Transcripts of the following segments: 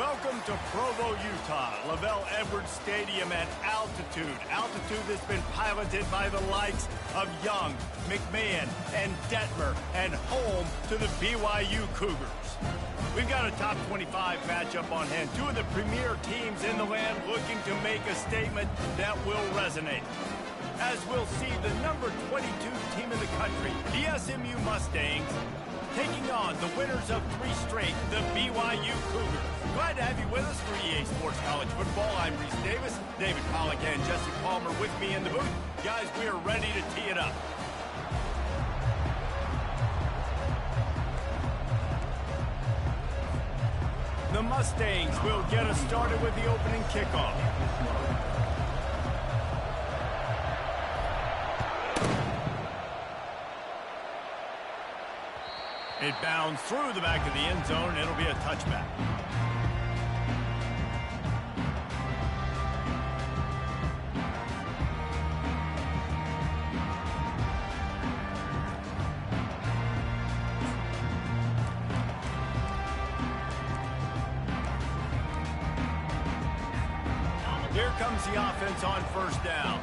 Welcome to Provo, Utah, Lavelle Edwards Stadium at altitude. Altitude that's been piloted by the likes of Young, McMahon, and Detmer, and home to the BYU Cougars. We've got a top 25 matchup on hand. Two of the premier teams in the land looking to make a statement that will resonate. As we'll see, the number 22 team in the country, the SMU Mustangs, taking on the winners of 3 straight, the BYU Cougars. Glad to have you with us for EA Sports College Football. I'm Reese Davis, David Pollack, and Jesse Palmer with me in the booth. Guys, we are ready to tee it up. The Mustangs will get us started with the opening kickoff. It bounds through the back of the end zone, and it'll be a touchback. Here comes the offense on first down.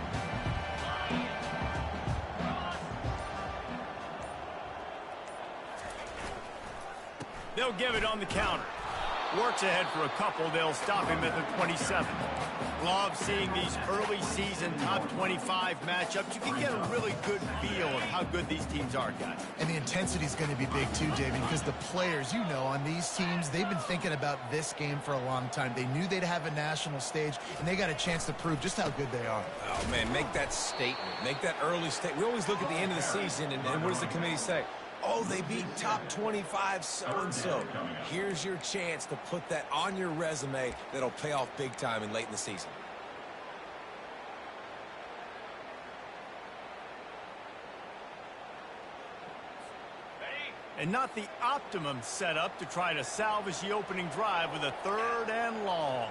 They'll give it on the counter. Works ahead for a couple. They'll stop him at the 27. Love seeing these early season top 25 matchups. You can get a really good feel of how good these teams are, guys. And the intensity is going to be big too, David, because the players, you know, on these teams, they've been thinking about this game for a long time. They knew they'd have a national stage, and they got a chance to prove just how good they are. Oh, man, make that statement. Make that early statement. We always look at the end of the season, and what does the committee say? Oh, they beat top 25 so-and-so. Here's your chance to put that on your resume that'll pay off big time and late in the season. And not the optimum setup to try to salvage the opening drive with a 3rd and long.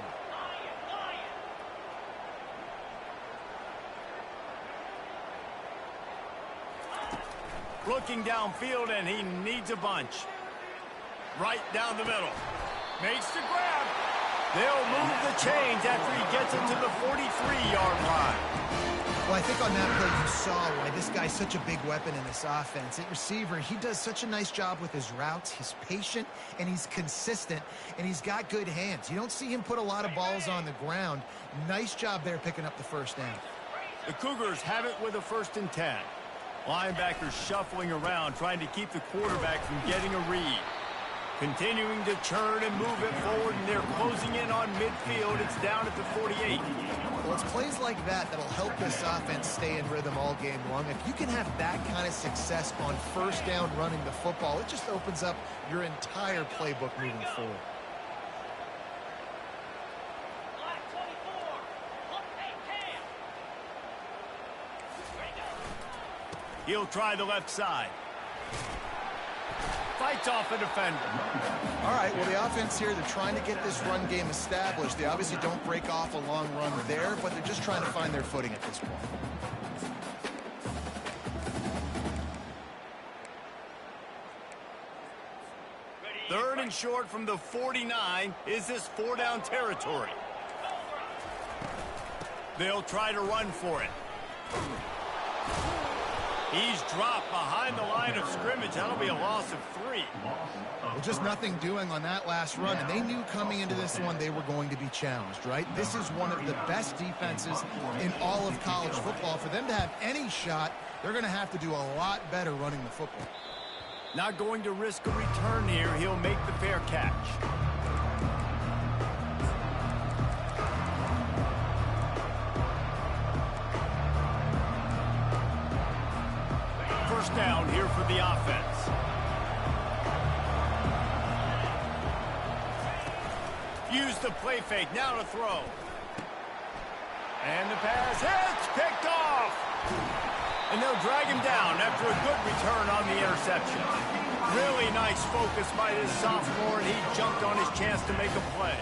Looking downfield, and he needs a bunch. Right down the middle. Makes the grab. They'll move the chains after he gets it to the 43-yard line. Well, I think on that play you saw why this guy's such a big weapon in this offense. At receiver, he does such a nice job with his routes. He's patient, and he's consistent, and he's got good hands. You don't see him put a lot of balls on the ground. Nice job there picking up the first down. The Cougars have it with a 1st and 10. Linebackers shuffling around, trying to keep the quarterback from getting a read. Continuing to churn and move it forward, and they're closing in on midfield. It's down at the 48. Well, it's plays like that that'll help this offense stay in rhythm all game long. If you can have that kind of success on first down running the football, it just opens up your entire playbook moving forward. He'll try the left side. Fights off a defender. All right, well, the offense here, they're trying to get this run game established. They obviously don't break off a long run there, but they're just trying to find their footing at this point. 3rd and short from the 49. Is this 4-down territory? They'll try to run for it. He's dropped behind the line of scrimmage. That'll be a loss of 3. Well, just nothing doing on that last run, and they knew coming into this one they were going to be challenged, right? This is one of the best defenses in all of college football. For them to have any shot, they're going to have to do a lot better running the football. Not going to risk a return here. He'll make the fair catch. First down here for the offense. Use the play fake. Now to throw. And the pass hits. Picked off. And they'll drag him down after a good return on the interception. Really nice focus by this sophomore, and he jumped on his chance to make a play.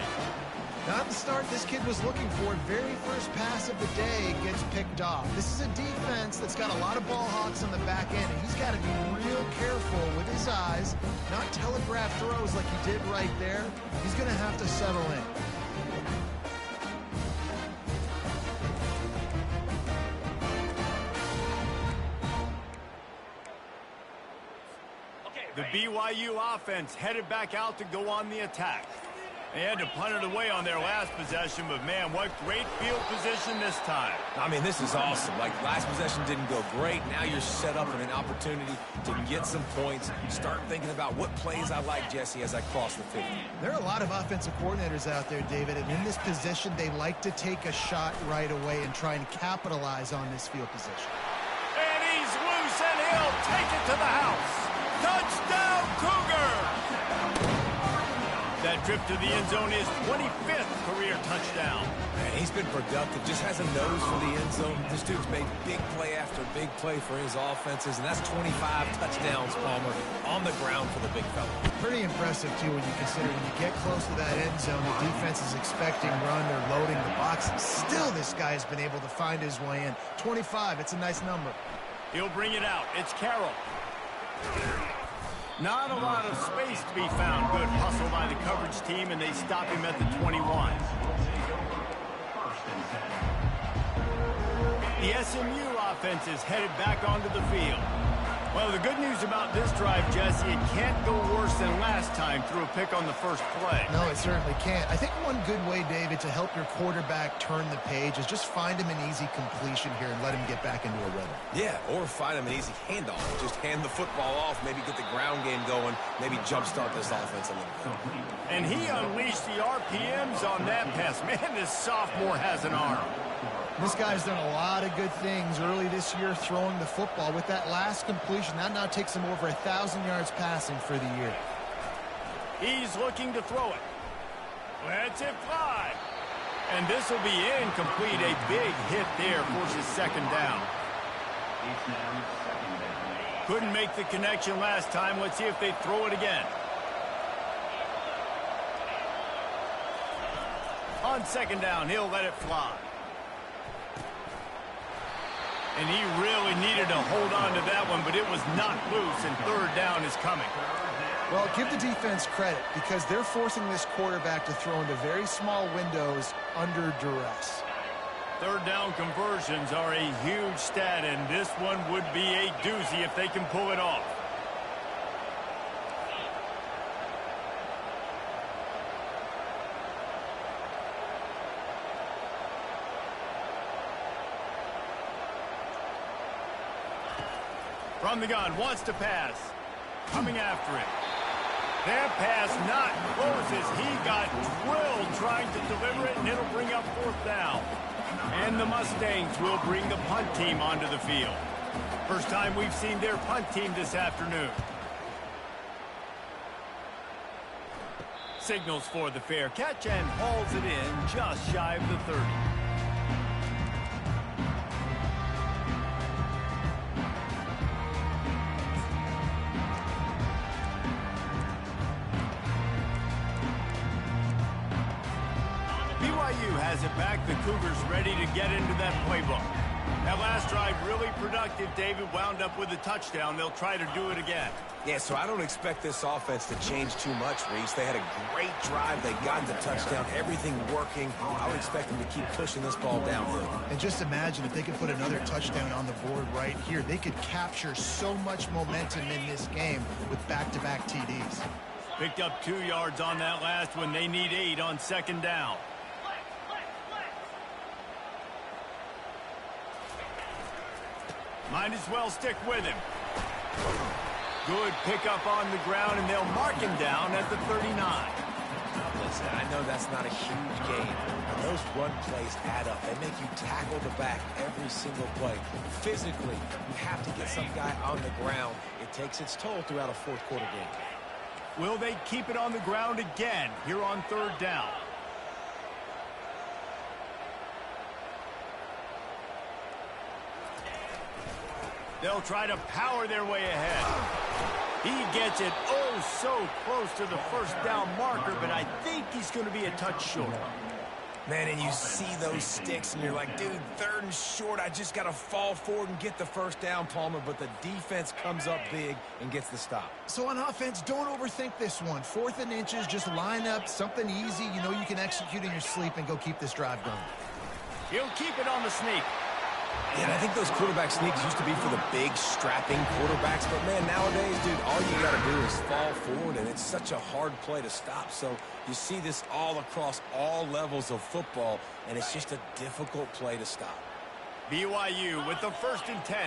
Not the start this kid was looking for. Very first pass of the day gets picked off. This is a defense that's got a lot of ball hawks on the back end, and he's got to be real careful with his eyes, not telegraph throws like he did right there. He's going to have to settle in. The BYU offense headed back out to go on the attack. They had to punt it away on their last possession, but man, what great field position this time. I mean, this is awesome. Like, last possession didn't go great. Now you're set up in an opportunity to get some points. Start thinking about what plays I like, Jesse, as I cross the 50. There are a lot of offensive coordinators out there, David, and in this position, they like to take a shot right away and try and capitalize on this field position. And he's loose, and he'll take it to the house. Touchdown, Cougar! That trip to the end zone is 25th career touchdown. Man, he's been productive, just has a nose for the end zone. This dude's made big play after big play for his offenses, and that's 25 touchdowns, Palmer, on the ground for the big fella. Pretty impressive, too, when you consider when you get close to that end zone, the defense is expecting run, they're loading the box. Still, this guy has been able to find his way in. 25, it's a nice number. He'll bring it out. It's Carroll. Not a lot of space to be found. Good hustle by the coverage team, and they stop him at the 21. The SMU offense is headed back onto the field. Well, the good news about this drive, Jesse, it can't go worse than last time through a pick on the first play. No, it certainly can't. I think one good way, David, to help your quarterback turn the page is just find him an easy completion here and let him get back into a rhythm. Yeah, or find him an easy handoff. Just hand the football off, maybe get the ground game going, maybe jumpstart this offense a little bit. And he unleashed the RPMs on that pass. Man, this sophomore has an arm. This guy's done a lot of good things early this year throwing the football. With that last completion, that now takes him over 1,000 yards passing for the year. He's looking to throw it. Lets it fly. And this will be incomplete. A big hit there, forces second down. Couldn't make the connection last time. Let's see if they throw it again. On second down, he'll let it fly. And he really needed to hold on to that one, but it was not loose, and third down is coming. Well, give the defense credit because they're forcing this quarterback to throw into very small windows under duress. Third down conversions are a huge stat, and this one would be a doozy if they can pull it off. From the gun, wants to pass. Coming after it. That pass not closes. He got drilled trying to deliver it, and it'll bring up fourth down. And the Mustangs will bring the punt team onto the field. First time we've seen their punt team this afternoon. Signals for the fair catch and hauls it in just shy of the 30. BYU has it back. The Cougars ready to get into that playbook. That last drive really productive. David wound up with a touchdown. They'll try to do it again. Yeah, so I don't expect this offense to change too much, Reese. They had a great drive. They got the touchdown. Everything working. I would expect them to keep pushing this ball downhill. And just imagine if they could put another touchdown on the board right here. They could capture so much momentum in this game with back-to-back TDs. Picked up 2 yards on that last one. They need 8 on second down. Might as well stick with him. Good pickup on the ground, and they'll mark him down at the 39. Listen, I know that's not a huge gain, but those run plays add up. They make you tackle the back every single play. Physically, you have to get some guy on the ground. It takes its toll throughout a fourth quarter game. Will they keep it on the ground again here on third down? They'll try to power their way ahead. He gets it oh so close to the first down marker, but I think he's going to be a touch short. Man, and you see those sticks, and you're like, dude, 3rd and short, I just got to fall forward and get the first down, Palmer, but the defense comes up big and gets the stop. So on offense, don't overthink this one. 4th and inches, just line up something easy you know you can execute in your sleep and go keep this drive going. He'll keep it on the sneak. Yeah, and I think those quarterback sneaks used to be for the big, strapping quarterbacks. But, man, nowadays, dude, all you got to do is fall forward, and it's such a hard play to stop. So you see this all across all levels of football, and it's just a difficult play to stop. BYU with the 1st and 10.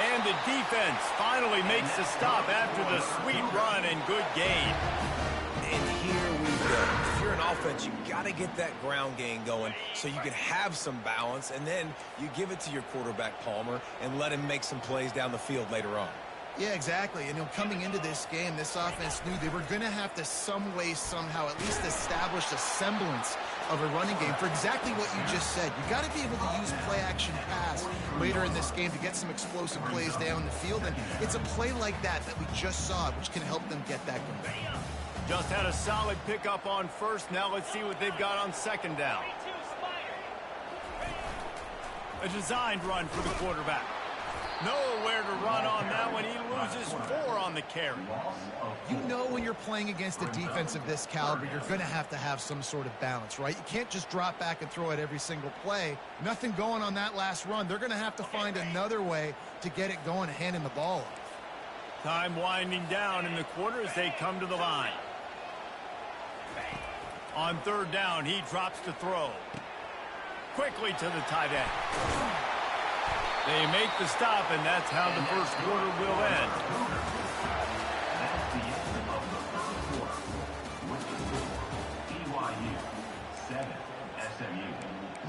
And the defense finally makes the stop after the sweet run and good gain. And here we go. If you're an offense, you got to get that ground game going so you can have some balance, and then you give it to your quarterback, Palmer, and let him make some plays down the field later on. Yeah, exactly. And coming into this game, this offense knew they were going to have to some way, somehow, at least establish a semblance of a running game for exactly what you just said. You got to be able to use play-action pass later in this game to get some explosive plays down the field. And it's a play like that we just saw, which can help them get that going. Just had a solid pickup on 1st. Now let's see what they've got on 2nd down. A designed run for the quarterback. Nowhere to run on that one. He loses 4 on the carry. You know when you're playing against a defense of this caliber, you're going to have some sort of balance, right? You can't just drop back and throw it every single play. Nothing going on that last run. They're going to have to find another way to get it going and handing the ball off. Time winding down in the quarter as they come to the line. On 3rd down, he drops to throw. Quickly to the tight end. They make the stop, and that's how the 1st quarter will end. That's the end of the 1st quarter. With the score, BYU 7, SMU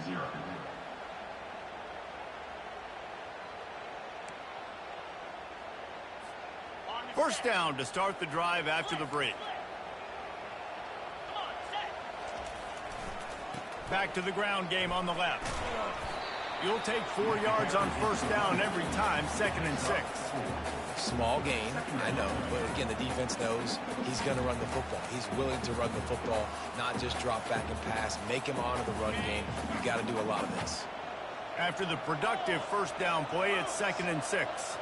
0. First down to start the drive after the break. Back to the ground game on the left. You'll take 4 yards on 1st down every time, 2nd and 6. Small gain, I know, but again, the defense knows he's going to run the football. He's willing to run the football, not just drop back and pass, make him honor the run game. You got to do a lot of this. After the productive 1st down play, it's 2nd and 6.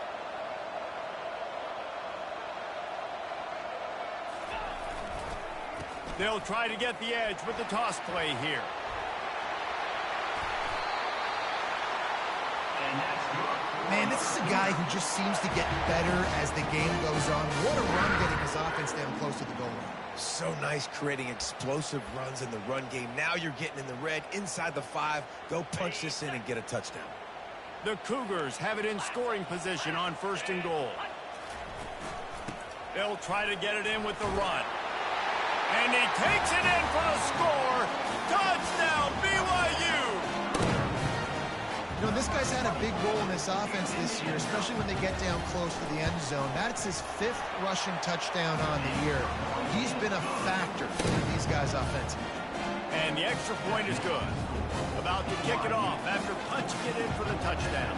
They'll try to get the edge with the toss play here. Man, this is a guy who just seems to get better as the game goes on. What a run getting his offense down close to the goal line. So nice creating explosive runs in the run game. Now you're getting in the red, inside the 5. Go punch this in and get a touchdown. The Cougars have it in scoring position on 1st and goal. They'll try to get it in with the run. And he takes it in for the score. Touchdown, BYU! You know, this guy's had a big role in this offense this year, especially when they get down close to the end zone. That's his 5th rushing touchdown on the year. He's been a factor for these guys offensively. And the extra point is good. About to kick it off after punching it in for the touchdown.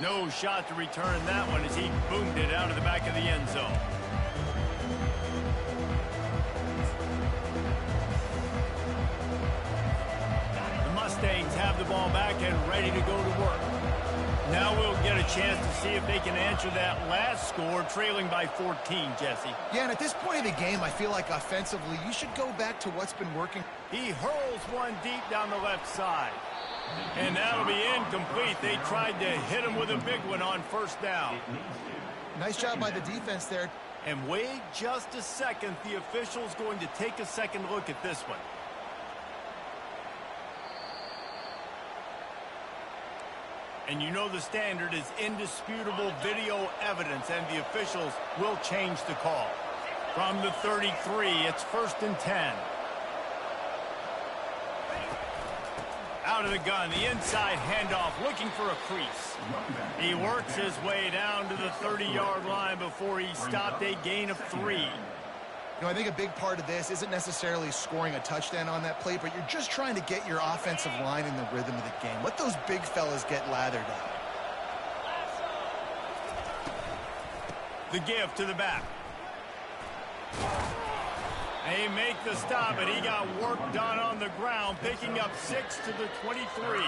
No shot to return that one as he boomed it out of the back of the end zone. Mustangs have the ball back and ready to go to work. Now we'll get a chance to see if they can answer that last score, trailing by 14, Jesse. Yeah, and at this point in the game, I feel like offensively, you should go back to what's been working. He hurls one deep down the left side. And that'll be incomplete. They tried to hit him with a big one on 1st down. Nice job by the defense there. And wait just a second. The official's going to take a second look at this one. And you know the standard is indisputable video evidence, and the officials will change the call. From the 33, it's 1st and 10. Out of the gun, the inside handoff, looking for a crease. He works his way down to the 30-yard line before he stopped, a gain of 3. You know, I think a big part of this isn't necessarily scoring a touchdown on that play, but you're just trying to get your offensive line in the rhythm of the game. Let those big fellas get lathered up. The give to the back. They make the stop, but he got work done on the ground, picking up 6 to the 23.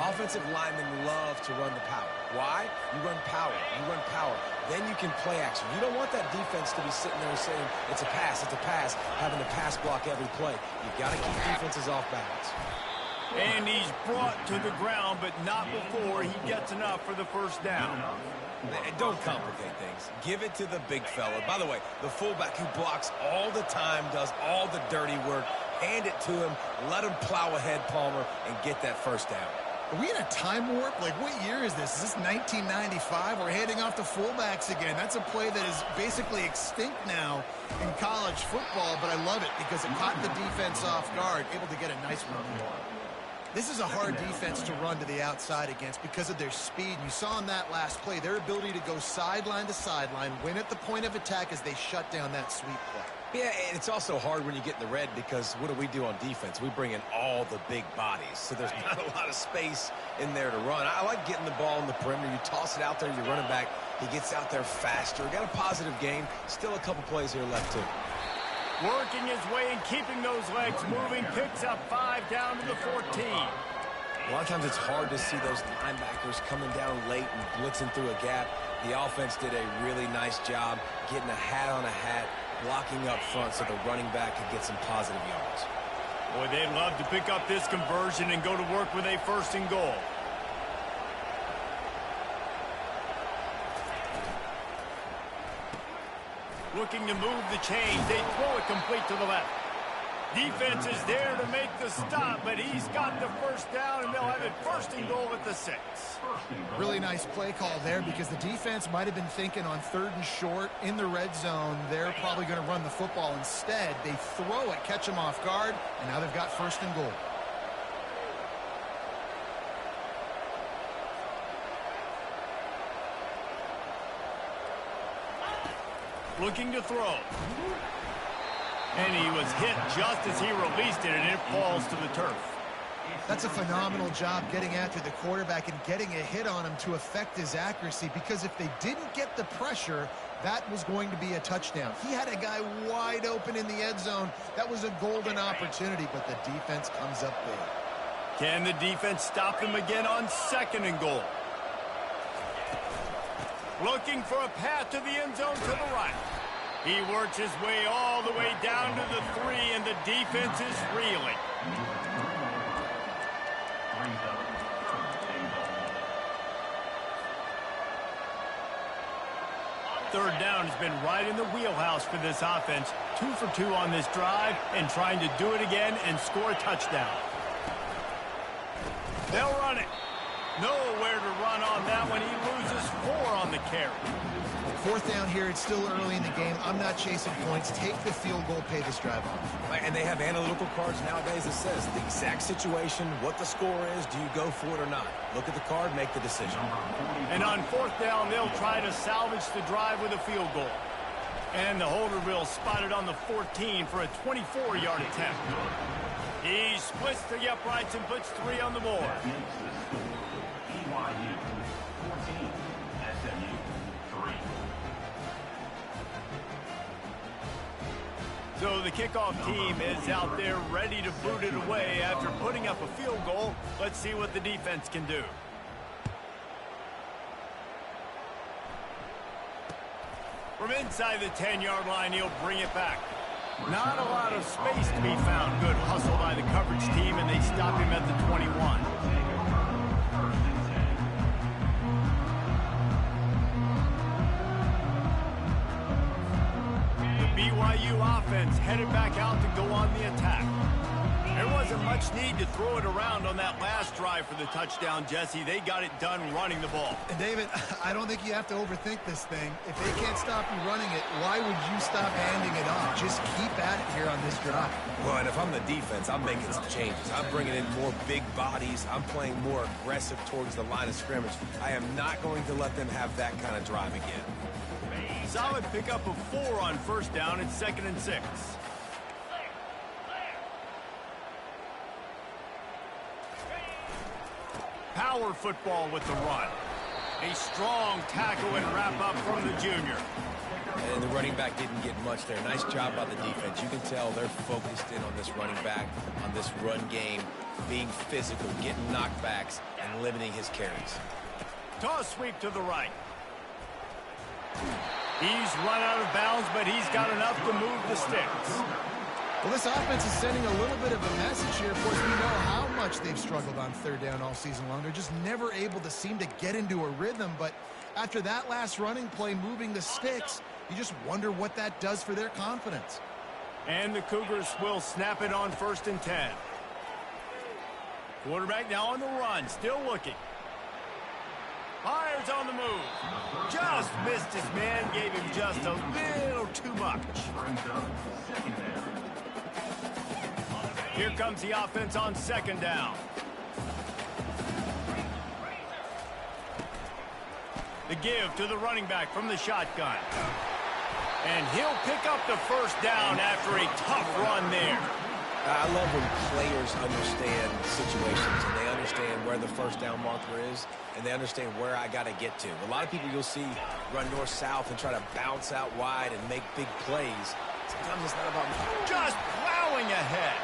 Offensive linemen love to run the power. Why? You run power. You run power. Then you can play action. You don't want that defense to be sitting there saying, it's a pass, having to pass block every play. You've got to keep defenses off balance. And he's brought to the ground, but not before he gets enough for the first down. Don't complicate things. Give it to the big fella. By the way, the fullback who blocks all the time, does all the dirty work. Hand it to him. Let him plow ahead, Palmer, and get that first down. Are we in a time warp? Like, what year is this? Is this 1995? We're handing off to fullbacks again. That's a play that is basically extinct now in college football, but I love it because it caught the defense off guard, able to get a nice run. This is a hard defense to run to the outside against because of their speed. You saw in that last play, their ability to go sideline to sideline, win at the point of attack as they shut down that sweep play. Yeah, and it's also hard when you get in the red because what do on defense? We bring in all the big bodies, so there's not a lot of space in there to run. I like getting the ball in the perimeter. You toss it out there, you're running back. He gets out there faster. Got a positive game. Still a couple plays here left, too. Working his way and keeping those legs moving, picks up 5 down to the 14. A lot of times it's hard to see those linebackers coming down late and blitzing through a gap. The offense did a really nice job getting a hat on a hat, blocking up front so the running back could get some positive yards. Boy, they'd love to pick up this conversion and go to work with a 1st and goal. Looking to move the chains. They throw it complete to the left. Defense is there to make the stop, but he's got the first down, and they'll have it 1st and goal at the 6. Really nice play call there because the defense might have been thinking on 3rd and short in the red zone. They're probably going to run the football. Instead, they throw it, catch them off guard, and now they've got 1st and goal. Looking to throw. And he was hit just as he released it, and it falls to the turf. That's a phenomenal job getting after the quarterback and getting a hit on him to affect his accuracy, because if they didn't get the pressure, that was going to be a touchdown. He had a guy wide open in the end zone. That was a golden opportunity, but the defense comes up big. Can the defense stop them again on 2nd and goal? Looking for a path to the end zone to the right. He works his way all the way down to the 3, and the defense is reeling. Third down has been right in the wheelhouse for this offense. 2 for 2 on this drive and trying to do it again and score a touchdown. They'll run it. Nowhere to run on that one. He loses 4 on the carry. 4th down here. It's still early in the game. I'm not chasing points. Take the field goal, pay this drive off. And they have analytical cards nowadays that says the exact situation, what the score is, do you go for it or not? Look at the card, make the decision. And on 4th down, they'll try to salvage the drive with a field goal. And the holder will spot it on the 14 for a 24-yard attempt. He splits the uprights and puts 3 on the board. BYU 14, SMU 3. So the kickoff team is out there ready to boot it away after putting up a field goal. Let's see what the defense can do. From inside the 10-yard line, he'll bring it back. Not a lot of space to be found. Good hustle by the coverage team, and they stop him at the 21. The BYU offense headed back out to go on the attack. There wasn't much need to throw it around on that last drive for the touchdown, Jesse. They got it done running the ball. And David, I don't think you have to overthink this thing. If they can't stop you running it, why would you stop handing it off? Just keep at it here on this drive. Well, and if I'm the defense, I'm making some changes. I'm bringing in more big bodies. I'm playing more aggressive towards the line of scrimmage. I am not going to let them have that kind of drive again. Solid pickup of 4 on first down. It's 2nd and 6. Power football with the run. A strong tackle and wrap up from the junior. And the running back didn't get much there. Nice job by the defense. You can tell they're focused in on this running back, on this run game, being physical, getting knockbacks, and limiting his carries. Toss sweep to the right. He's run out of bounds, but he's got enough to move the sticks. Well, this offense is sending a little bit of a message here. Of course, we know how much they've struggled on third down all season long. They're just never able to seem to get into a rhythm. But after that last running play, moving the sticks, you just wonder what that does for their confidence. And the Cougars will snap it on 1st and 10. Quarterback now on the run, still looking. Fires on the move. Just missed his man, gave him just a little too much. Here comes the offense on 2nd down. The give to the running back from the shotgun. And he'll pick up the first down after a tough run there. I love when players understand situations and they understand where the first down marker is and they understand where I got to get to. A lot of people you'll see run north-south and try to bounce out wide and make big plays. Sometimes it's not about just plowing ahead.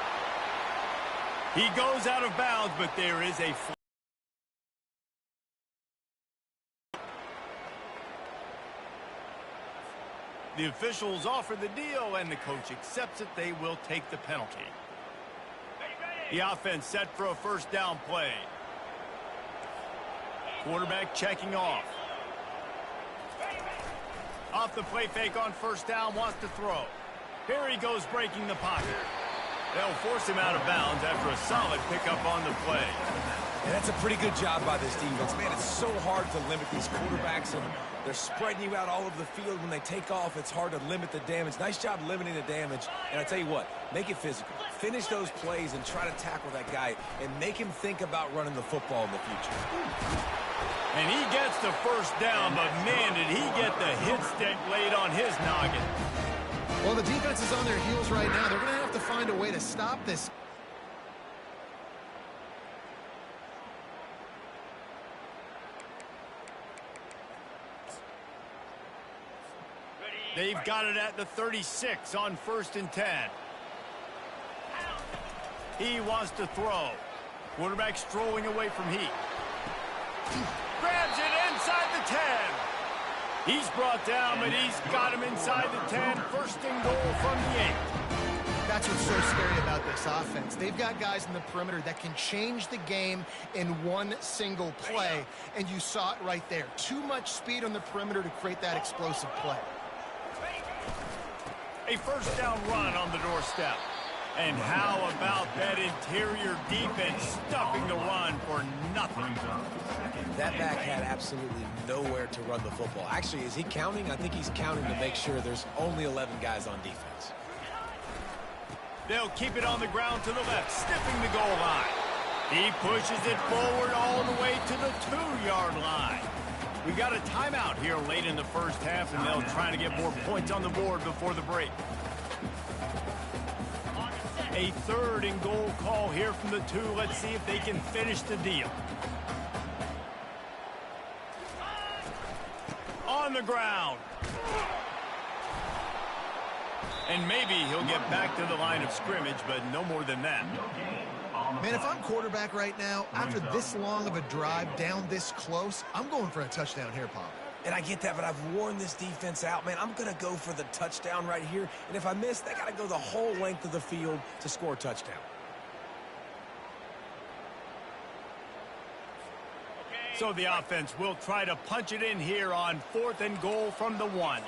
He goes out of bounds, but there is a the officials offer the deal, and the coach accepts it. They will take the penalty. The offense set for a first down play. Quarterback checking off. Off the play fake on first down, wants to throw. Here he goes breaking the pocket. They'll force him out of bounds after a solid pickup on the play. And that's a pretty good job by this defense. Man, it's so hard to limit these quarterbacks, and they're spreading you out all over the field. When they take off, it's hard to limit the damage. Nice job limiting the damage. And I tell you what, make it physical. Finish those plays and try to tackle that guy and make him think about running the football in the future. And he gets the first down, but man, did he get the hit stick laid on his noggin. Well, the defense is on their heels right now. They're going to have to find a way to stop this. They've got it at the 36 on 1st and 10. He wants to throw. Quarterback strolling away from Heat. Grabs it inside the 10. He's brought down, but he's got him inside the 10. 1st and goal from the 8. That's what's so scary about this offense. They've got guys in the perimeter that can change the game in one single play, and you saw it right there. Too much speed on the perimeter to create that explosive play. A first down run on the doorstep. And how about that interior defense stuffing the run for nothing? That back had absolutely nowhere to run the football. Actually, is he counting? I think he's counting to make sure there's only 11 guys on defense. They'll keep it on the ground to the left, sniffing the goal line. He pushes it forward all the way to the 2-yard line. We got a timeout here late in the first half, and they'll try to get more points on the board before the break. A 3rd and goal call here from the 2. Let's see if they can finish the deal. On the ground. And maybe he'll get back to the line of scrimmage, but no more than that. Man, if I'm quarterback right now, after this long of a drive down this close, I'm going for a touchdown here, Pop. And I get that, but I've worn this defense out, man. I'm going to go for the touchdown right here. And if I miss, they got to go the whole length of the field to score a touchdown. So the offense will try to punch it in here on 4th and goal from the 1.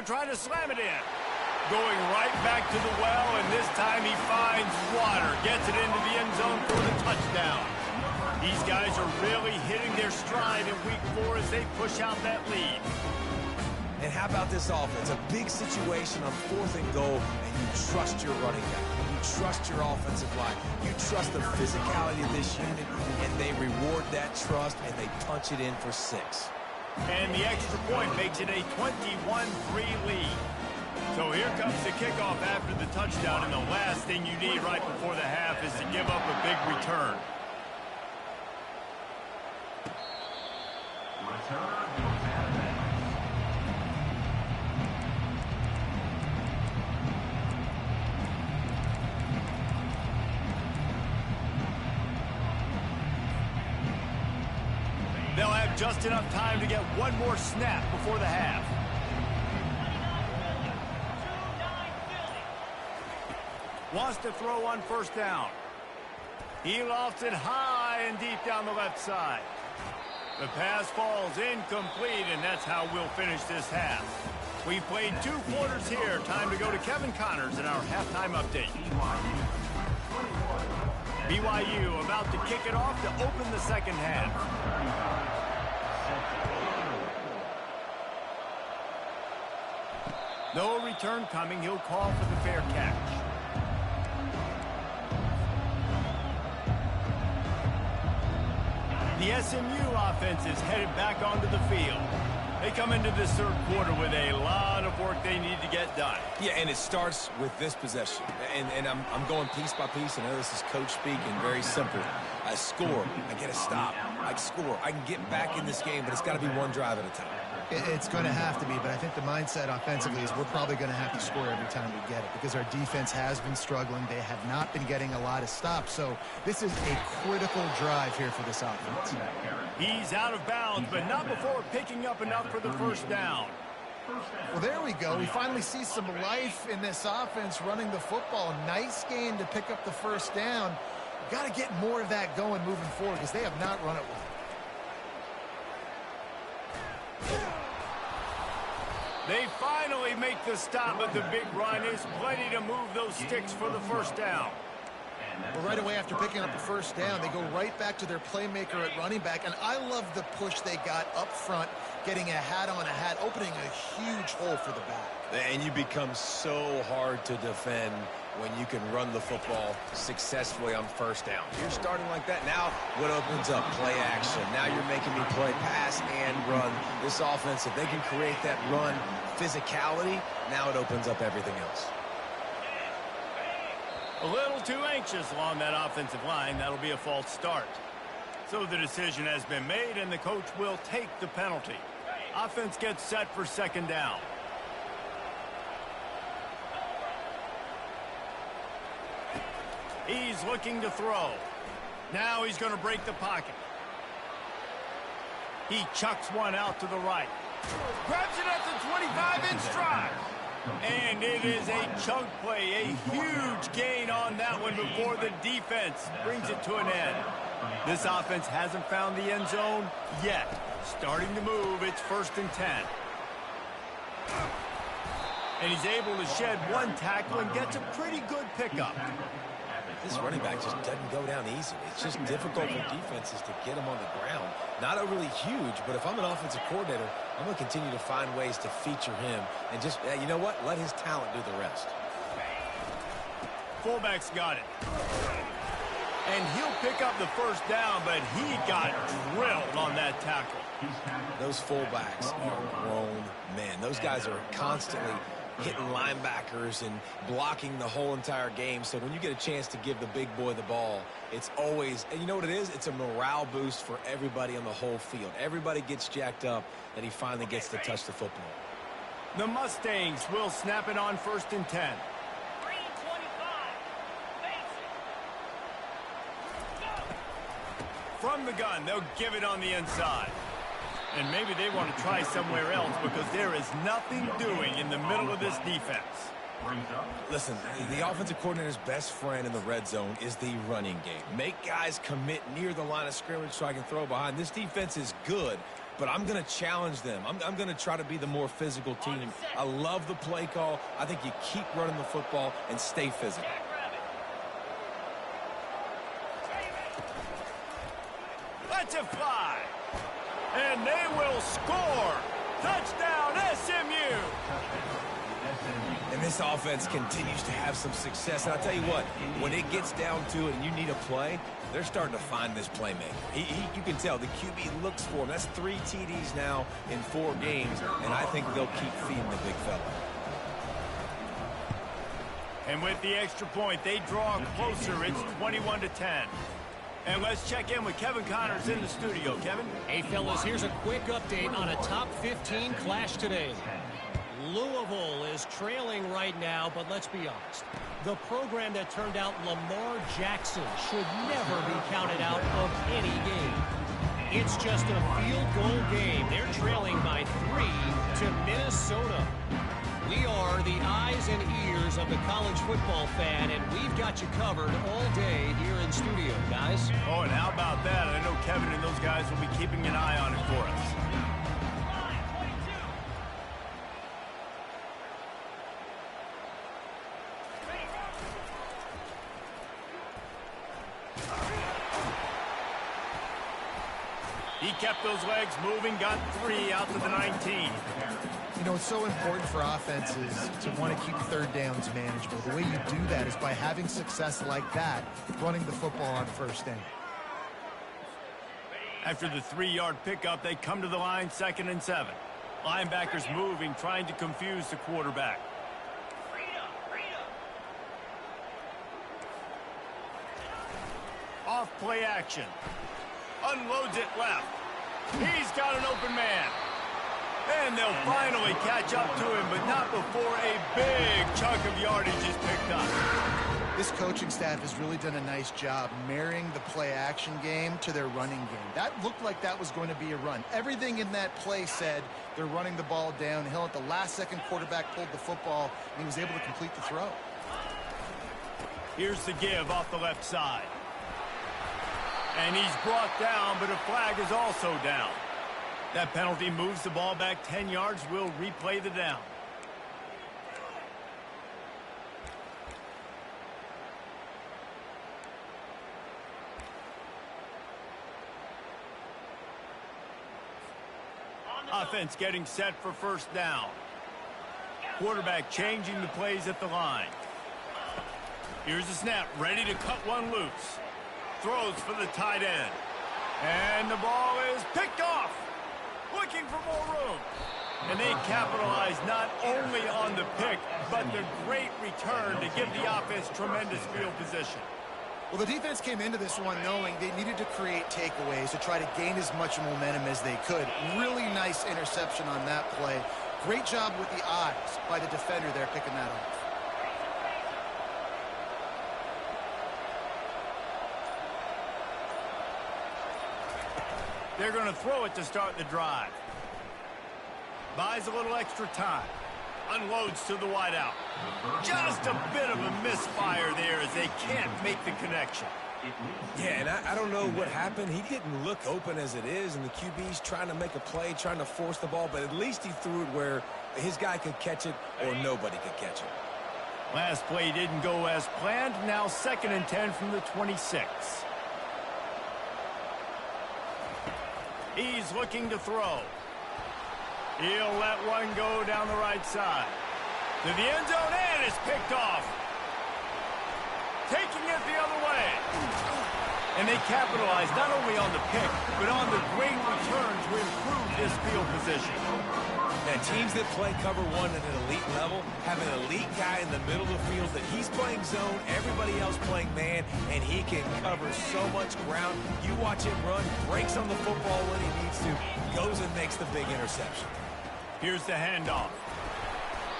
try to slam it in. Going right back to the well, and this time he finds water. Gets it into the end zone for the touchdown. These guys are really hitting their stride in week 4 as they push out that lead. And how about this offense? A big situation on 4th and goal, and you trust your running back. You trust your offensive line. You trust the physicality of this unit, and they reward that trust, and they punch it in for 6. And the extra point makes it a 21-3 lead. So here comes the kickoff after the touchdown, and the last thing you need right before the half is to give up a big return. They'll have just enough time to get one more snap before the half. Wants to throw on 1st down. He lofts it high and deep down the left side. The pass falls incomplete, and that's how we'll finish this half. We've played 2 quarters here. Time to go to Kevin Connors in our halftime update. BYU about to kick it off to open the second half. No return coming. He'll call for the fair catch. The SMU offense is headed back onto the field. They come into this 3rd quarter with a lot of work they need to get done. Yeah, and it starts with this possession. And I'm going piece by piece. I know this is coach speaking, very simple. I score. I get a stop. I score. I can get back in this game, but it's got to be one drive at a time. It's going to have to be, but I think the mindset offensively is we're probably going to have to score every time we get it because our defense has been struggling. They have not been getting a lot of stops, so this is a critical drive here for this offense. He's out of bounds, but not before picking up enough for the 1st down. Well, there we go. We finally see some life in this offense running the football. Nice gain to pick up the 1st down. Got to get more of that going moving forward because they have not run it well. They finally make the stop, but the big run is plenty to move those sticks for the 1st down. Well, right away after picking up the 1st down, they go right back to their playmaker at running back, and I love the push they got up front, getting a hat on a hat, opening a huge hole for the back. And you become so hard to defend when you can run the football successfully on 1st down. You're starting like that. Now what opens up? Play action. Now you're making me play pass and run. This offense, if they can create that run physicality, now it opens up everything else. A little too anxious along that offensive line. That'll be a false start. So the decision has been made, and the coach will take the penalty. Offense gets set for 2nd down. He's looking to throw. Now he's going to break the pocket. He chucks one out to the right. Grabs it at the 25 in stride. And it is a chunk play, a huge gain on that one before the defense brings it to an end. This offense hasn't found the end zone yet. Starting to move, it's 1st and 10. And he's able to shed one tackle and gets a pretty good pickup. This running back just doesn't go down easily. It's just difficult for defenses to get him on the ground. Not overly huge, but if I'm an offensive coordinator, I'm going to continue to find ways to feature him and just, you know what, let his talent do the rest. Fullback's got it. And he'll pick up the 1st down, but he got drilled on that tackle. Those fullbacks are grown men. Those guys are constantly hitting linebackers and blocking the whole entire game. So when you get a chance to give the big boy the ball, it's always, and you know what it is? It's a morale boost for everybody on the whole field. Everybody gets jacked up that he finally gets to touch the football. The Mustangs will snap it on 1st and 10. From the gun, they'll give it on the inside. And maybe they want to try somewhere else because there is nothing doing in the middle of this defense. Listen, the offensive coordinator's best friend in the red zone is the running game. Make guys commit near the line of scrimmage so I can throw behind. This defense is good but I'm going to challenge them. I'm going to try to be the more physical team. I love the play call. I think you keep running the football and stay physical. Let's it fly. And they will score. Touchdown, SMU. And this offense continues to have some success. And I'll tell you what, when it gets down to it and you need a play, they're starting to find this playmaker. You can tell the QB looks for him. That's 3 TDs now in 4 games, and I think they'll keep feeding the big fella. And with the extra point, they draw closer. It's 21-10. And let's check in with Kevin Connors in the studio. Kevin? Hey, fellas, here's a quick update on a top 15 clash today. Louisville is trailing right now, but let's be honest. The program that turned out Lamar Jackson should never be counted out of any game. It's just a field goal game. They're trailing by 3 to Minnesota. We are the eyes and ears of the college football fan, and we've got you covered all day here in studio, guys. Oh, and how about that? I know Kevin and those guys will be keeping an eye on it for us. He kept those legs moving, got 3 out to the 19. You know, it's so important for offenses to want to keep third downs manageable. The way you do that is by having success like that, running the football on first down. After the 3-yard pickup, they come to the line, 2nd and 7. Linebackers moving, trying to confuse the quarterback. Off play action. Unloads it left. He's got an open man. And they'll finally catch up to him, but not before a big chunk of yardage is picked up. This coaching staff has really done a nice job marrying the play-action game to their running game. That looked like that was going to be a run. Everything in that play said they're running the ball downhill. At the last second, quarterback pulled the football, and he was able to complete the throw. Here's the give off the left side. And he's brought down, but a flag is also down. That penalty moves the ball back 10 yards. We'll replay the down. Offense getting set for first down. Quarterback changing the plays at the line. Here's the snap, ready to cut one loose. Throws for the tight end. And the ball is picked off. Looking for more room. And they capitalize not only on the pick, but the great return to give the offense tremendous field position. Well, the defense came into this one knowing they needed to create takeaways to try to gain as much momentum as they could. Really nice interception on that play. Great job with the eyes by the defender there picking that off. They're going to throw it to start the drive. Buys a little extra time. Unloads to the wideout. Just a bit of a misfire there as they can't make the connection. Yeah, and I don't know what happened. He didn't look open as it is, and the QB's trying to make a play, trying to force the ball, but at least he threw it where his guy could catch it or nobody could catch it. Last play didn't go as planned. Now 2nd and 10 from the 26. He's looking to throw. He'll let one go down the right side. To the end zone, and it's picked off. Taking it the other way. And they capitalize not only on the pick, but on the great return to improve this field position. Now, teams that play cover one at an elite level have an elite guy in the middle of the field that he's playing zone, everybody else playing man, and he can cover so much ground. You watch him run, breaks on the football when he needs to, goes and makes the big interception. Here's the handoff.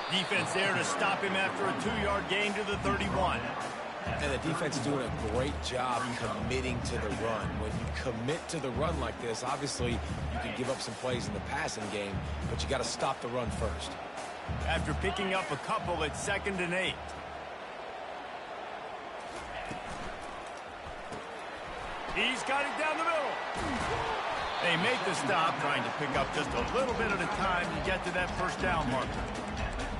Defense there to stop him after a 2-yard gain to the 31. And the defense is doing a great job committing to the run. When you commit to the run like this, obviously you can give up some plays in the passing game, but you got to stop the run first. After picking up a couple, it's 2nd and 8. He's got it down the middle. They make the stop, trying to pick up just a little bit at a time to get to that first down marker.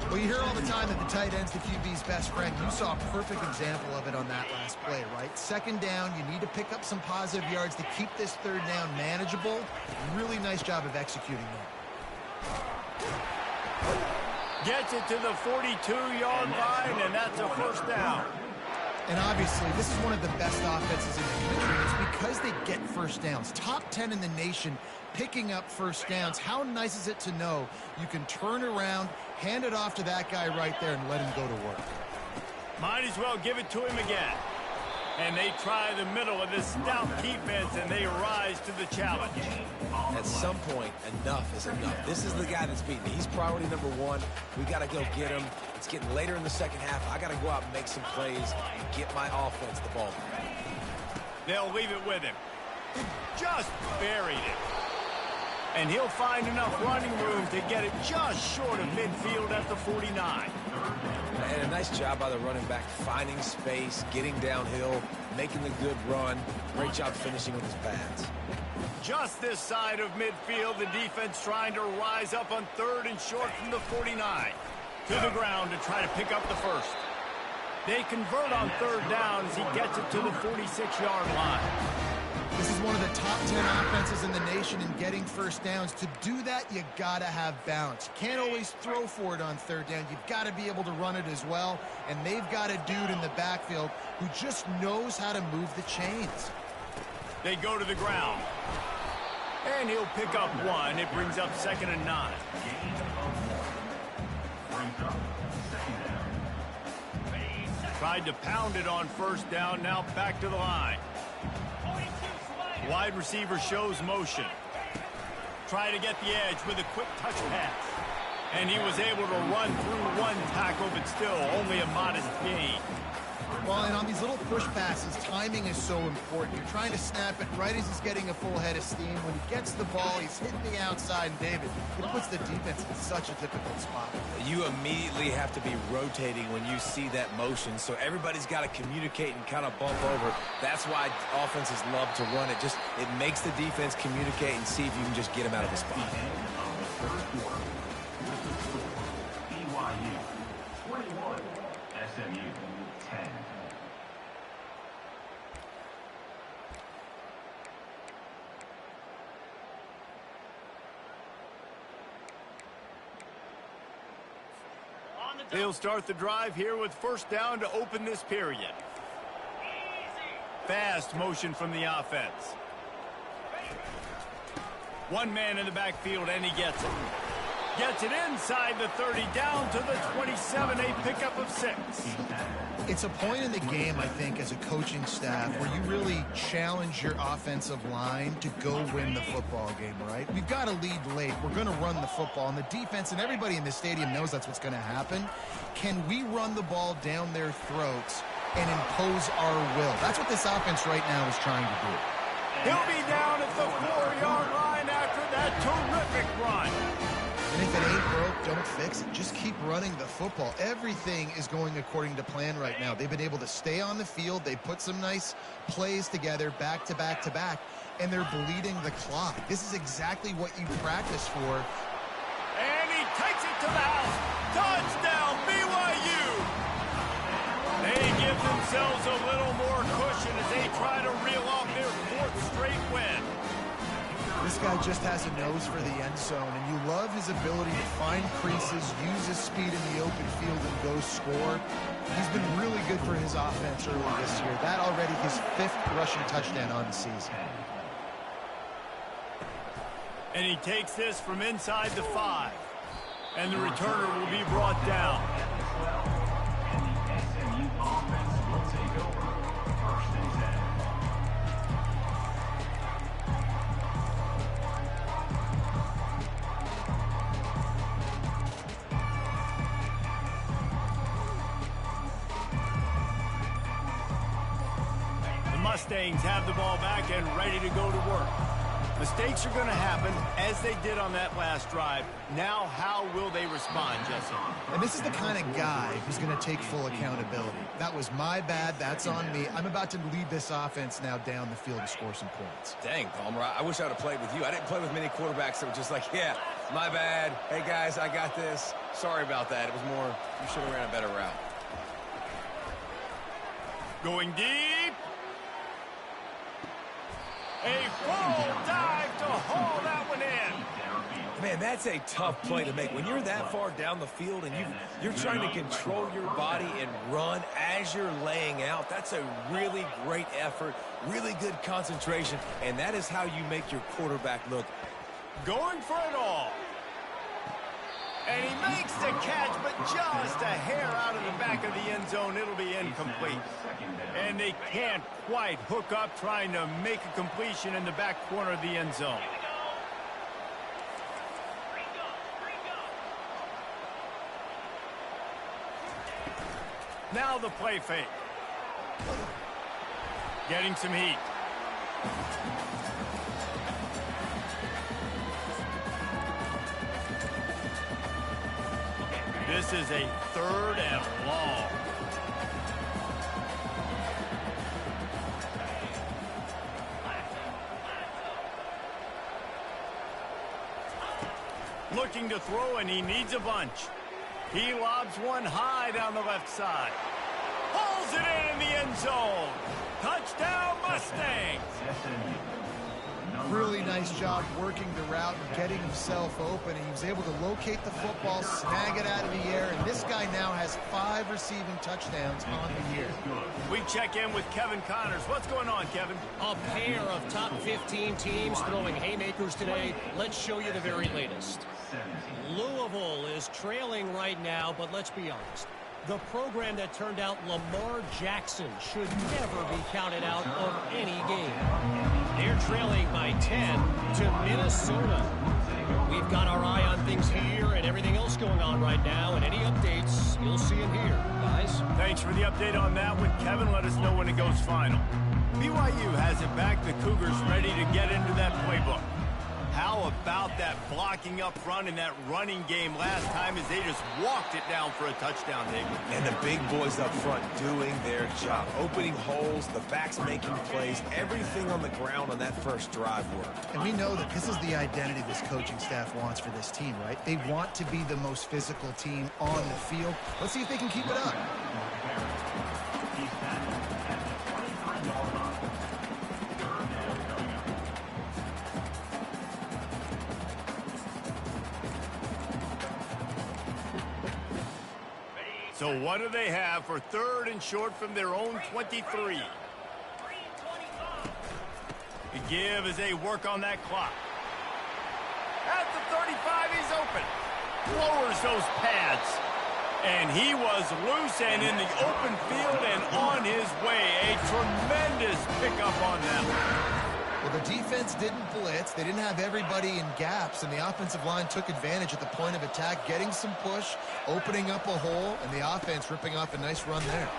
Well, you hear all the time that the tight end's the QB's best friend. You saw a perfect example of it on that last play, right? Second down, you need to pick up some positive yards to keep this third down manageable. Really nice job of executing that. Gets it to the 42-yard line, and that's a first down. And obviously, this is one of the best offenses in the country. It's because they get first downs. Top 10 in the nation picking up first downs. How nice is it to know you can turn around, hand it off to that guy right there, and let him go to work. Might as well give it to him again. And they try the middle of this stout defense, and they rise to the challenge. At some point, enough is enough. This is the guy that's beaten. He's priority number one. We got to go get him. It's getting later in the second half. I got to go out and make some plays and get my offense the ball. They'll leave it with him. Just buried it. And he'll find enough running room to get it just short of midfield at the 49. And a nice job by the running back, finding space, getting downhill, making the good run. Great job finishing with his pads. Just this side of midfield, the defense trying to rise up on third and short from the 49. To the ground to try to pick up the first. They convert on third down as he gets it to the 46-yard line. This is one of the top 10 offenses in the nation in getting first downs. To do that, you got to have balance. You can't always throw for it on third down. You've got to be able to run it as well. And they've got a dude in the backfield who just knows how to move the chains. They go to the ground. And he'll pick up one. It brings up 2nd and 9. Tried to pound it on first down. Now back to the line. Wide receiver shows motion. Try to get the edge with a quick touch pass. And he was able to run through one tackle, but still only a modest gain. Well, and on these little push passes, timing is so important. You're trying to snap it right as he's getting a full head of steam. When he gets the ball, he's hitting the outside, and David, it puts the defense in such a difficult spot. You immediately have to be rotating when you see that motion, so everybody's got to communicate and kind of bump over. That's why offenses love to run it. Just it makes the defense communicate and see if you can just get him out of the spot. BYU 21, SMU 10. They'll start the drive here with first down to open this period. Fast motion from the offense. One man in the backfield, and he gets it. Gets it inside the 30, down to the 27, a pickup of 6. It's a point in the game, I think, as a coaching staff where you really challenge your offensive line to go win the football game, right? We've got to lead late. We're going to run the football, and the defense and everybody in the stadium knows that's what's going to happen. Can we run the ball down their throats and impose our will? That's what this offense right now is trying to do. He'll be down at the 4-yard line after that terrific run. And if it ain't broke, don't fix it. Just keep running the football. Everything is going according to plan right now. They've been able to stay on the field. They put some nice plays together back to back to back, and they're bleeding the clock. This is exactly what you practice for. And he takes it to the house. Touchdown, BYU. They give themselves a little more cushion as they try to reel off their 4th straight win. This guy just has a nose for the end zone, and you love his ability to find creases, use his speed in the open field, and go score. He's been really good for his offense early this year. That already his 5th rushing touchdown on the season. And he takes this from inside the 5. And the returner will be brought down. And the SMU offense will take over. 1st and 10. The Mustangs have the ball back and ready to go to work. Mistakes are going to happen, as they did on that last drive. Now, how will they respond, Jesse? And this is the kind of guy who's going to take full accountability. That was my bad. That's on me. I'm about to lead this offense now down the field to score some points. Dang, Palmer, I wish I would have played with you. I didn't play with many quarterbacks that were just like, yeah, my bad. Hey, guys, I got this. Sorry about that. It was more, you should have ran a better route. Going deep. A full dive to haul that one in. Man, that's a tough play to make. When you're that far down the field and you're trying to control your body and run as you're laying out, that's a really great effort, really good concentration, and that is how you make your quarterback look. Going for it all. And he makes the catch, but just a hair out of the back of the end zone. It'll be incomplete. And they can't quite hook up trying to make a completion in the back corner of the end zone. Now the play fake. Getting some heat. This is a 3rd and long. Looking to throw, and he needs a bunch. He lobs one high down the left side. Pulls it in the end zone. Touchdown, Mustangs. Really nice job working the route and getting himself open. And he was able to locate the football, snag it out of the air, and this guy now has 5 receiving touchdowns on the year. We check in with Kevin Connors. What's going on, Kevin? A pair of top 15 teams throwing haymakers today. Let's show you the very latest. Louisville is trailing right now, but let's be honest. The program that turned out Lamar Jackson should never be counted out of any game. They're trailing by 10 to Minnesota. We've got our eye on things here and everything else going on right now, and any updates you'll see in here, guys. Thanks for the update on that one, Kevin. Let us know when it goes final. BYU has it back. The Cougars ready to get into that playbook. How about that blocking up front in that running game last time as they just walked it down for a touchdown, David? And the big boys up front doing their job. Opening holes, the backs making plays, everything on the ground on that first drive worked. And we know that this is the identity this coaching staff wants for this team, right? They want to be the most physical team on the field. Let's see if they can keep it up. So what do they have for 3rd and short from their own 23? The give as they work on that clock. At the 35, he's open. Lowers those pads. And he was loose and in the open field and on his way. A tremendous pickup on that. Well, the defense didn't blitz. They didn't have everybody in gaps, and the offensive line took advantage at the point of attack, getting some push, opening up a hole, and the offense ripping off a nice run there.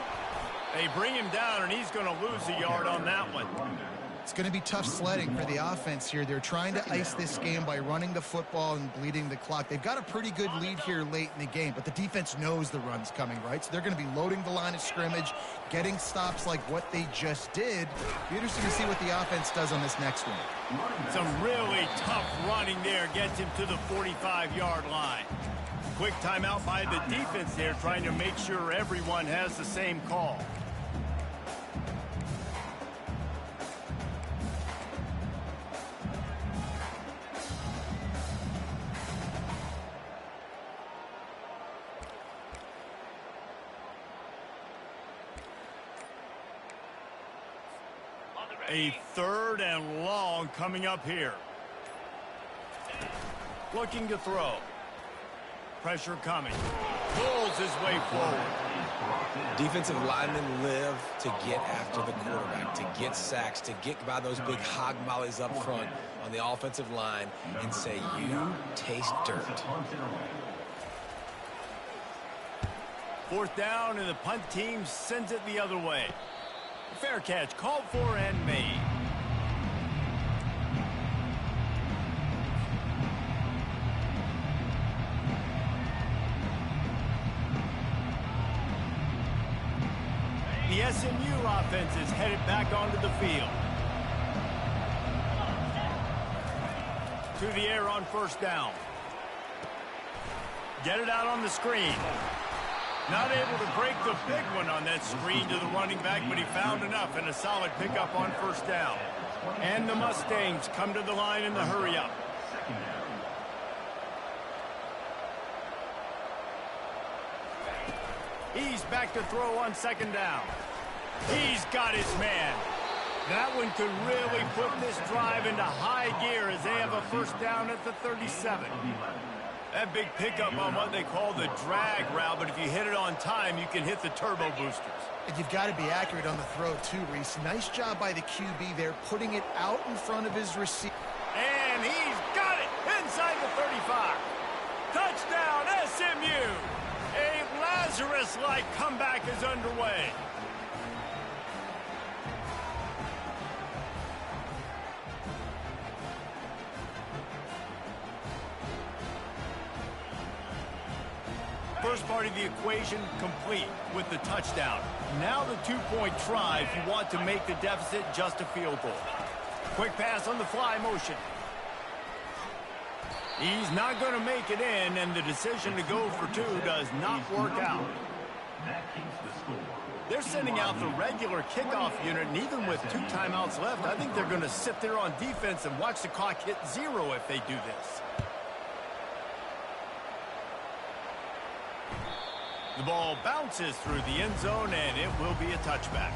They bring him down, and he's going to lose a yard on that one. It's going to be tough sledding for the offense here. They're trying to ice this game by running the football and bleeding the clock. They've got a pretty good lead here late in the game, but the defense knows the run's coming, right? So they're going to be loading the line of scrimmage, getting stops like what they just did. Be interesting to see what the offense does on this next one. Some really tough running there gets him to the 45-yard line. Quick timeout by the defense there, trying to make sure everyone has the same call. A 3rd and long coming up here. Looking to throw. Pressure coming. Pulls his way forward. Defensive linemen live to get after the quarterback, to get sacks, to get by those big hog mollies up front on the offensive line and say, you taste dirt. 4th down, and the punt team sends it the other way. Fair catch called for and made. The SMU offense is headed back onto the field. To the air on first down. Get it out on the screen. Not able to break the big one on that screen to the running back, but he found enough and a solid pickup on first down. And the Mustangs come to the line in the hurry-up. He's back to throw on second down. He's got his man. That one could really put this drive into high gear as they have a first down at the 37. That big pickup on what they call the drag route, but if you hit it on time, you can hit the turbo boosters. And you've got to be accurate on the throw too, Reese. Nice job by the QB there, putting it out in front of his receiver. And he's got it inside the 35. Touchdown, SMU! A Lazarus-like comeback is underway. First part of the equation complete with the touchdown. Now the two-point try if you want to make the deficit just a field goal. Quick pass on the fly motion. He's not going to make it in, and the decision to go for two does not work out. They're sending out the regular kickoff unit, and even with 2 timeouts left, I think they're going to sit there on defense and watch the clock hit 0 if they do this. The ball bounces through the end zone, and it will be a touchback.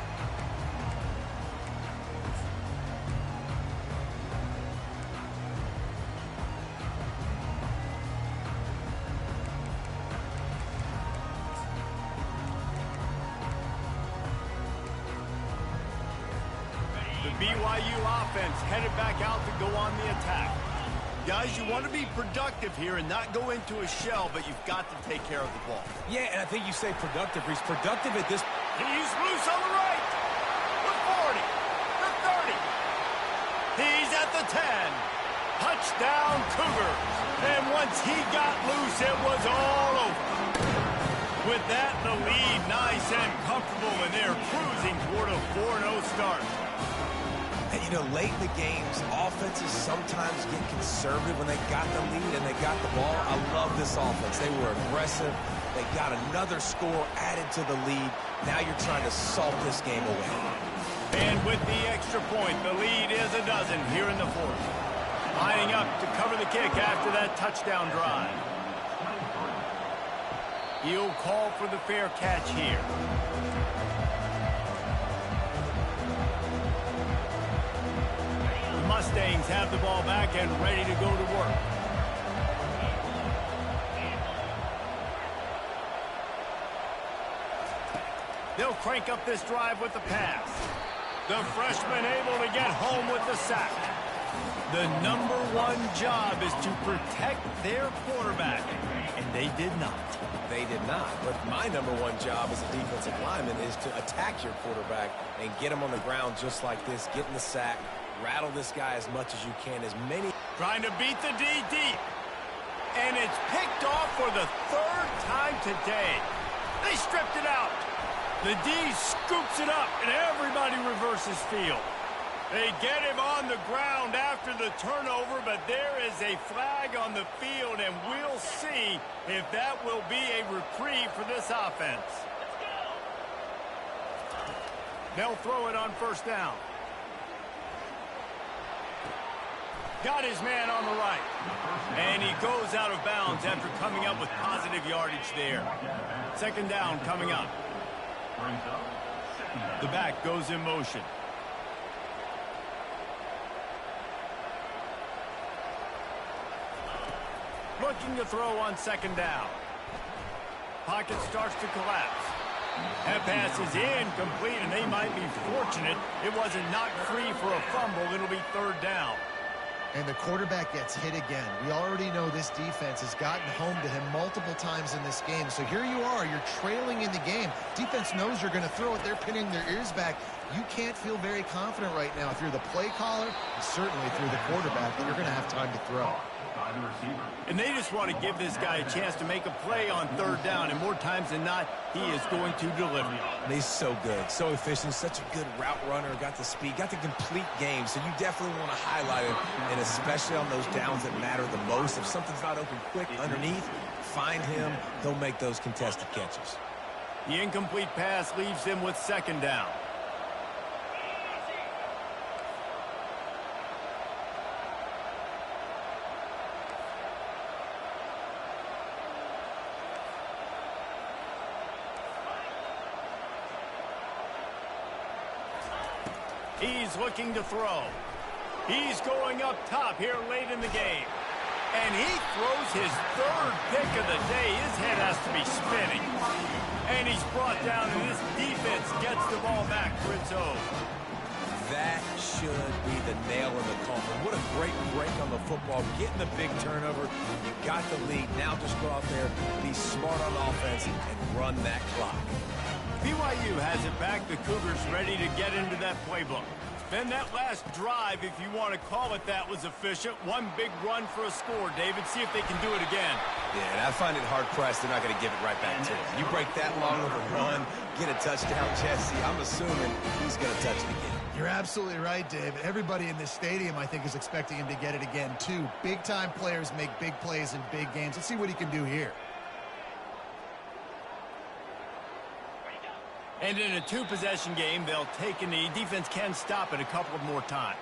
The BYU offense headed back out to go on the attack. Guys, you want to be productive here and not go into a shell, but you've got to take care of the ball. Yeah, and I think you say productive. He's productive at this. He's loose on the right. The 40. The 30. He's at the 10. Touchdown, Cougars. And once he got loose, it was all over. With that, the lead nice and comfortable, and they're cruising toward a 4-0 start. And, you know, late in the games, offenses sometimes get conservative when they got the lead and they got the ball. I love this offense. They were aggressive. They got another score added to the lead. Now you're trying to salt this game away. And with the extra point, the lead is a dozen here in the fourth. Lining up to cover the kick after that touchdown drive. He'll call for the fair catch here. Mustangs have the ball back and ready to go to work. They'll crank up this drive with the pass. The freshman able to get home with the sack. The number one job is to protect their quarterback, and they did not. They did not. But my number one job as a defensive lineman is to attack your quarterback and get him on the ground just like this, get in the sack, rattle this guy as much as you can, as many. Trying to beat the D deep. And it's picked off for the 3rd time today. They stripped it out. The D scoops it up, and everybody reverses field. They get him on the ground after the turnover, but there is a flag on the field, and we'll see if that will be a reprieve for this offense. They'll throw it on first down. Got his man on the right. And he goes out of bounds after coming up with positive yardage there. Second down coming up. The back goes in motion. Looking to throw on second down. Pocket starts to collapse. That pass is incomplete, and they might be fortunate it wasn't knocked free for a fumble. It'll be 3rd down. And the quarterback gets hit again. We already know this defense has gotten home to him multiple times in this game. So here you are, you're trailing in the game. Defense knows you're going to throw it. They're pinning their ears back. You can't feel very confident right now if you're the play caller, and certainly if you're the quarterback, that you're going to have time to throw. by the receiver. And they just want to give this guy a chance to make a play on third down, and more times than not, he is going to deliver. And he's so good, so efficient, such a good route runner, got the speed, got the complete game, so you definitely want to highlight him, and especially on those downs that matter the most. If something's not open quick underneath, find him, he'll make those contested catches. The incomplete pass leaves him with second down. He's looking to throw. He's going up top here late in the game. And he throws his third pick of the day. His head has to be spinning. And he's brought down, and this defense gets the ball back for its own. That should be the nail in the coffin. What a great break on the football. Getting the big turnover. You got the lead. Now just go out there, be smart on offense, and run that clock. BYU has it back. The Cougars ready to get into that playbook. Then that last drive, if you want to call it that, was efficient. One big run for a score, David. See if they can do it again. Yeah, and I find it hard-pressed they're not going to give it right back to him. You break that long of a run, get a touchdown, Jesse, I'm assuming he's going to touch it again. You're absolutely right, Dave. Everybody in this stadium, I think, is expecting him to get it again, too. Big-time players make big plays in big games. Let's see what he can do here. And in a two-possession game, they'll take a knee. Defense can stop it a couple of more times.